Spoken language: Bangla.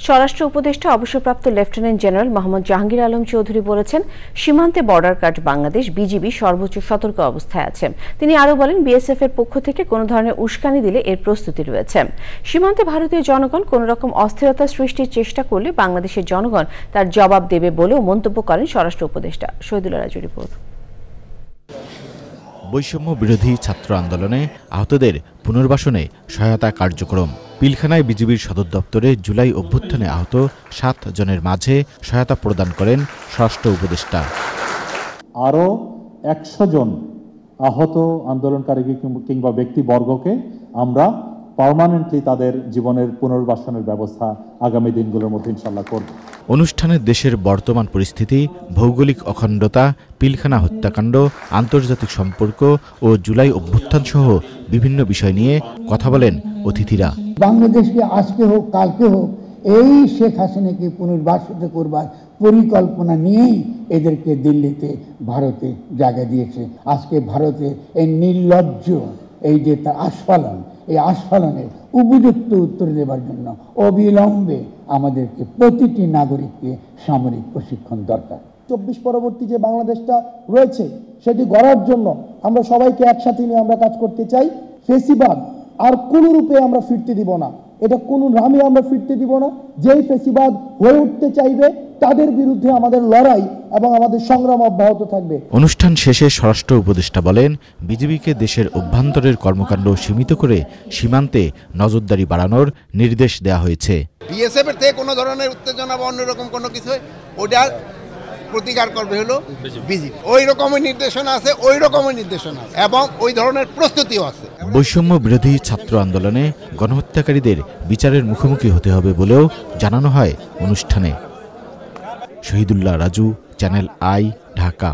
স্বরাষ্ট্র উপদেষ্টা অবসরপ্রাপ্ত লেফটেন্যান্ট জেনারেল মোহাম্মদ জাহাঙ্গীর আলম চৌধুরী বলেছেন, সীমান্তে বর্ডার গার্ড বাংলাদেশ বিজিবি সর্বোচ্চ সতর্ক অবস্থায় আছে। তিনি আরও বলেন, বিএসএফ এর পক্ষ থেকে কোনো ধরনের উস্কানি দিলে এর প্রস্তুতি রয়েছে। সীমান্তে ভারতীয় জনগণ কোনো রকম অস্থিরতা সৃষ্টির চেষ্টা করলে বাংলাদেশের জনগণ তার জবাব দেবে বলেও মন্তব্য করেন স্বরাষ্ট্র উপদেষ্টা। শহীদুল্লাহ রাজু রিপোর্ট। বৈষম্য বিরোধী ছাত্র আন্দোলনে আহতদের পুনর্বাসনে সহায়তা কার্যক্রম। পিলখানায় বিজিবির সদর দপ্তরে জুলাই অভ্যুত্থানে আহত 7 জনের মাঝে সহায়তা প্রদান করেন স্বরাষ্ট্র উপদেষ্টা। আরও 100 জন আহত আন্দোলনকারী কিংবা ব্যক্তিবর্গকে আমরা পার্মানেন্টলি তাদের জীবনের পুনর্বাসনের ব্যবস্থা আগামী দিনগুলোর মধ্যে ইনশাআল্লাহ করব। অনুষ্ঠানে দেশের বর্তমান পরিস্থিতি, ভৌগোলিক অখণ্ডতা, পিলখানা হত্যাকাণ্ড, আন্তর্জাতিক সম্পর্ক ও জুলাই অভ্যুত্থান সহ বিভিন্ন বিষয় নিয়ে কথা বলেন অতিথিরা। বাংলাদেশকে আজকে হোক কালকে হোক এই শেখ হাসিনাকে পুনর্বাসিত করবার পরিকল্পনা নিয়েই এদেরকে দিল্লিতে ভারতে জায়গা দিয়েছে। আজকে ভারতে এই নির্লজ্জ এই যে তার আস্ফালন, এই আস্ফালনের উপযুক্ত উত্তর দেবার জন্য অবিলম্বে আমাদেরকে প্রতিটি নাগরিককে সামরিক প্রশিক্ষণ দরকার। 24 পরবর্তী যে বাংলাদেশটা রয়েছে সেটি গড়ার জন্য আমরা সবাইকে একসাথে নিয়ে আমরা কাজ করতে চাই। ফেসিবাদ আর কোন রূপে আমরা ফিরতে দিব না, এটা কোন নামে আমরা ফিরতে দিব না। যেই ফেসিবাদ হয়ে উঠতে চাইবে তাদের বিরুদ্ধে আমাদের লড়াই এবং আমাদের সংগ্রাম অব্যাহত থাকবে। অনুষ্ঠান শেষে স্বরাষ্ট্র উপদেষ্টা বলেন, বিজিবিকে দেশের অভ্যন্তরের কর্মকাণ্ড সীমিত করে সীমান্তে নজরদারি বাড়ানোর নির্দেশ দেওয়া হয়েছে। বিএসএফ এর থেকে কোনো ধরনের উত্তেজনা বা অন্যরকম কোনো কিছু ওটা প্রতিকার করবে হলো বিজিবি। ওই রকমই নির্দেশনা আছে, ওই রকমই নির্দেশনা আছে এবং ওই ধরনের প্রস্তুতিও আছে। বৈষম্য বিরোধী ছাত্র আন্দোলনে গণহত্যাকারীদের বিচারের মুখোমুখি হতে হবে বলেও জানানো হয় অনুষ্ঠানে। Shahidullah Raju, channel I, Dhaka.